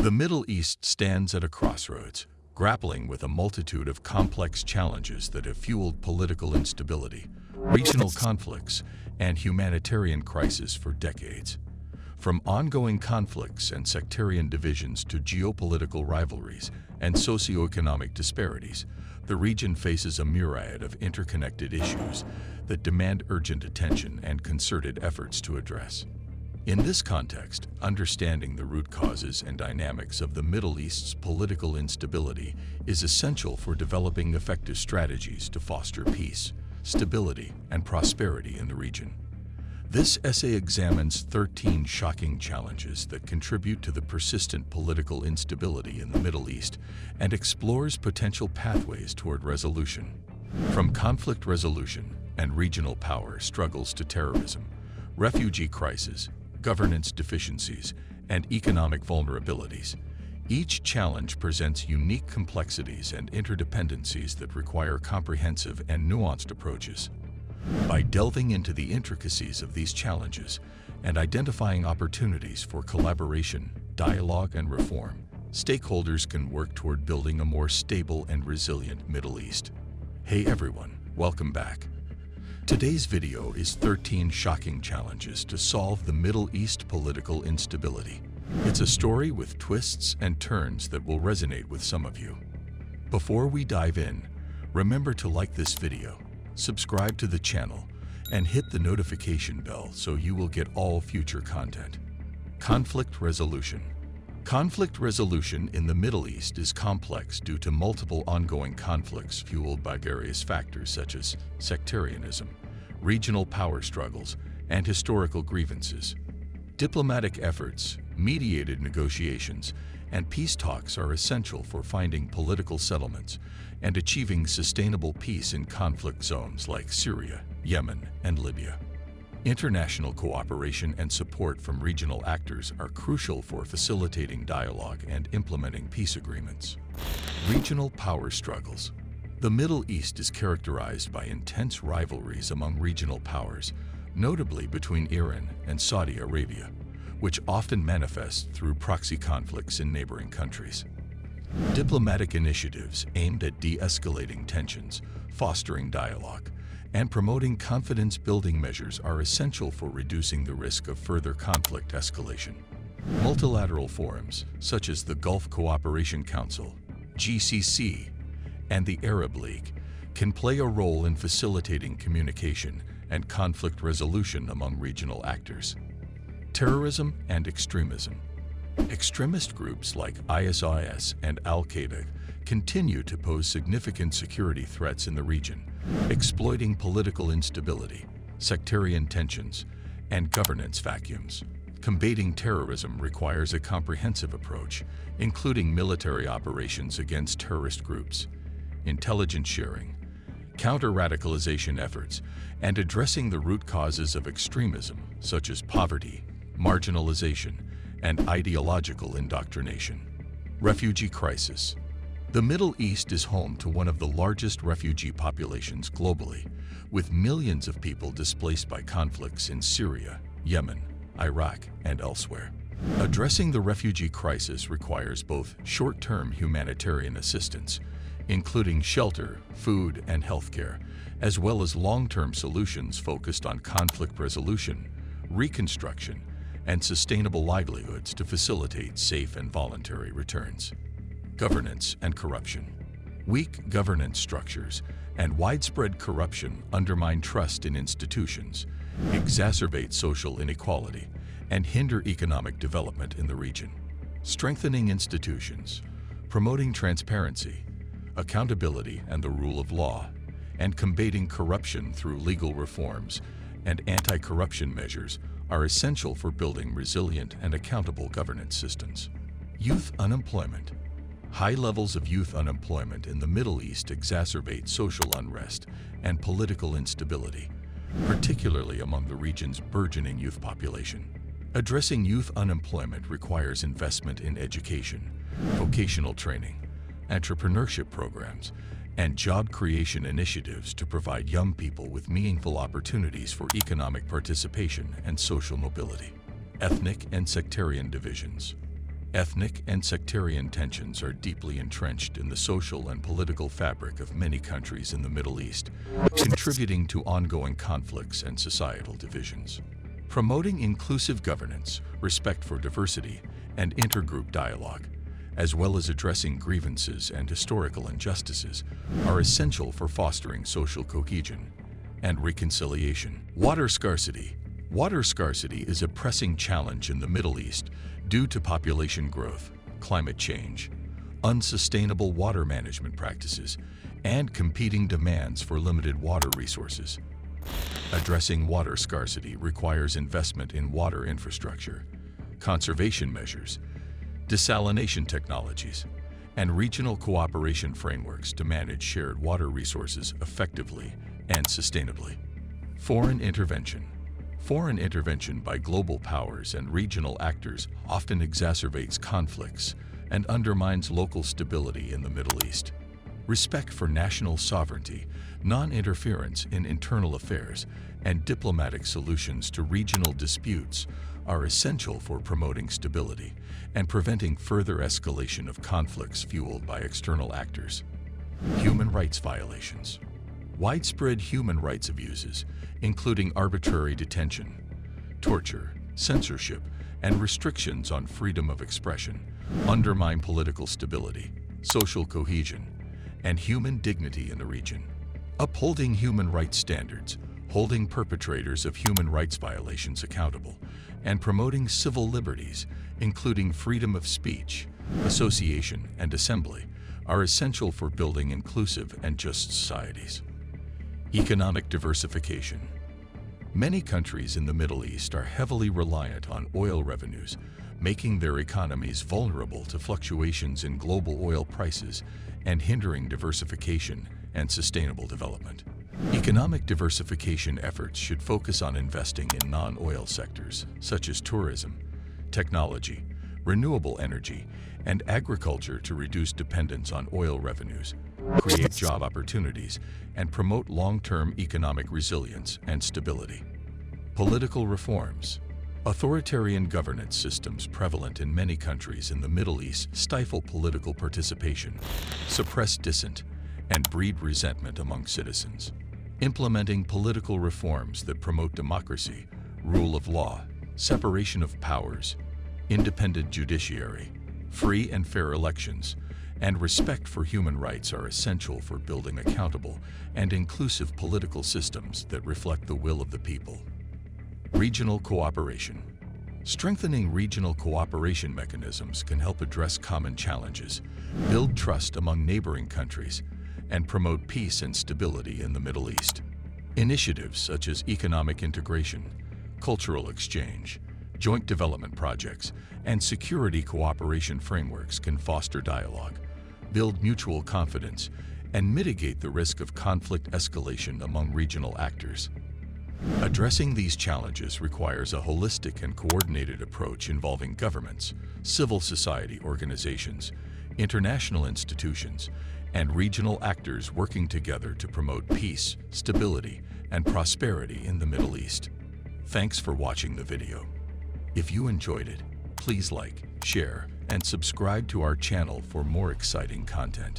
The Middle East stands at a crossroads, grappling with a multitude of complex challenges that have fueled political instability, regional conflicts, and humanitarian crises for decades. From ongoing conflicts and sectarian divisions to geopolitical rivalries and socioeconomic disparities, the region faces a myriad of interconnected issues that demand urgent attention and concerted efforts to address. In this context, understanding the root causes and dynamics of the Middle East's political instability is essential for developing effective strategies to foster peace, stability, and prosperity in the region. This essay examines 13 shocking challenges that contribute to the persistent political instability in the Middle East and explores potential pathways toward resolution. From conflict resolution and regional power struggles to terrorism, refugee crisis, governance deficiencies, and economic vulnerabilities, each challenge presents unique complexities and interdependencies that require comprehensive and nuanced approaches. By delving into the intricacies of these challenges and identifying opportunities for collaboration, dialogue, and reform, stakeholders can work toward building a more stable and resilient Middle East. Hey everyone, welcome back. Today's video is 13 shocking challenges to solve the Middle East political instability. It's a story with twists and turns that will resonate with some of you. Before we dive in, remember to like this video, subscribe to the channel, and hit the notification bell so you will get all future content. Conflict resolution. Conflict resolution in the Middle East is complex due to multiple ongoing conflicts fueled by various factors such as sectarianism, regional power struggles, and historical grievances. Diplomatic efforts, mediated negotiations, and peace talks are essential for finding political settlements and achieving sustainable peace in conflict zones like Syria, Yemen, and Libya. International cooperation and support from regional actors are crucial for facilitating dialogue and implementing peace agreements. Regional power struggles. The Middle East is characterized by intense rivalries among regional powers, notably between Iran and Saudi Arabia, which often manifest through proxy conflicts in neighboring countries. Diplomatic initiatives aimed at de-escalating tensions, fostering dialogue, and promoting confidence-building measures are essential for reducing the risk of further conflict escalation. Multilateral forums, such as the Gulf Cooperation Council, GCC, and the Arab League, can play a role in facilitating communication and conflict resolution among regional actors. Terrorism and extremism. Extremist groups like ISIS and Al-Qaeda continue to pose significant security threats in the region, exploiting political instability, sectarian tensions, and governance vacuums. Combating terrorism requires a comprehensive approach, including military operations against terrorist groups, intelligence sharing, counter-radicalization efforts, and addressing the root causes of extremism, such as poverty, marginalization, and ideological indoctrination. Refugee crisis. The Middle East is home to one of the largest refugee populations globally, with millions of people displaced by conflicts in Syria, Yemen, Iraq, and elsewhere. Addressing the refugee crisis requires both short-term humanitarian assistance, including shelter, food, and healthcare, as well as long-term solutions focused on conflict resolution, reconstruction, and sustainable livelihoods to facilitate safe and voluntary returns. Governance and corruption. Weak governance structures and widespread corruption undermine trust in institutions, exacerbate social inequality, and hinder economic development in the region. Strengthening institutions, promoting transparency, accountability, and the rule of law, and combating corruption through legal reforms and anti-corruption measures are essential for building resilient and accountable governance systems. Youth unemployment. High levels of youth unemployment in the Middle East exacerbate social unrest and political instability, particularly among the region's burgeoning youth population. Addressing youth unemployment requires investment in education, vocational training, entrepreneurship programs, and job creation initiatives to provide young people with meaningful opportunities for economic participation and social mobility. Ethnic and sectarian divisions. Ethnic and sectarian tensions are deeply entrenched in the social and political fabric of many countries in the Middle East, contributing to ongoing conflicts and societal divisions. Promoting inclusive governance, respect for diversity, and intergroup dialogue, as well as addressing grievances and historical injustices, are essential for fostering social cohesion and reconciliation. Water scarcity. Water scarcity is a pressing challenge in the Middle East due to population growth, climate change, unsustainable water management practices, and competing demands for limited water resources. Addressing water scarcity requires investment in water infrastructure, conservation measures, desalination technologies, and regional cooperation frameworks to manage shared water resources effectively and sustainably. Foreign intervention. Foreign intervention by global powers and regional actors often exacerbates conflicts and undermines local stability in the Middle East. Respect for national sovereignty, non-interference in internal affairs, and diplomatic solutions to regional disputes are essential for promoting stability and preventing further escalation of conflicts fueled by external actors. Human rights violations. Widespread human rights abuses, including arbitrary detention, torture, censorship, and restrictions on freedom of expression, undermine political stability, social cohesion, and human dignity in the region. Upholding human rights standards, holding perpetrators of human rights violations accountable, and promoting civil liberties, including freedom of speech, association, and assembly, are essential for building inclusive and just societies. Economic diversification. Many countries in the Middle East are heavily reliant on oil revenues, making their economies vulnerable to fluctuations in global oil prices and hindering diversification and sustainable development. Economic diversification efforts should focus on investing in non-oil sectors such as tourism, technology, renewable energy, and agriculture to reduce dependence on oil revenues, create job opportunities, and promote long-term economic resilience and stability. Political reforms. Authoritarian governance systems prevalent in many countries in the Middle East stifle political participation, suppress dissent, and breed resentment among citizens. Implementing political reforms that promote democracy, rule of law, separation of powers, independent judiciary, free and fair elections, and respect for human rights are essential for building accountable and inclusive political systems that reflect the will of the people. Regional cooperation. Strengthening regional cooperation mechanisms can help address common challenges, build trust among neighboring countries, and promote peace and stability in the Middle East. Initiatives such as economic integration, cultural exchange, joint development projects, and security cooperation frameworks can foster dialogue, build mutual confidence, and mitigate the risk of conflict escalation among regional actors. Addressing these challenges requires a holistic and coordinated approach involving governments, civil society organizations, international institutions, and regional actors working together to promote peace, stability, and prosperity in the Middle East. Thanks for watching the video. If you enjoyed it, please like, share, and subscribe to our channel for more exciting content.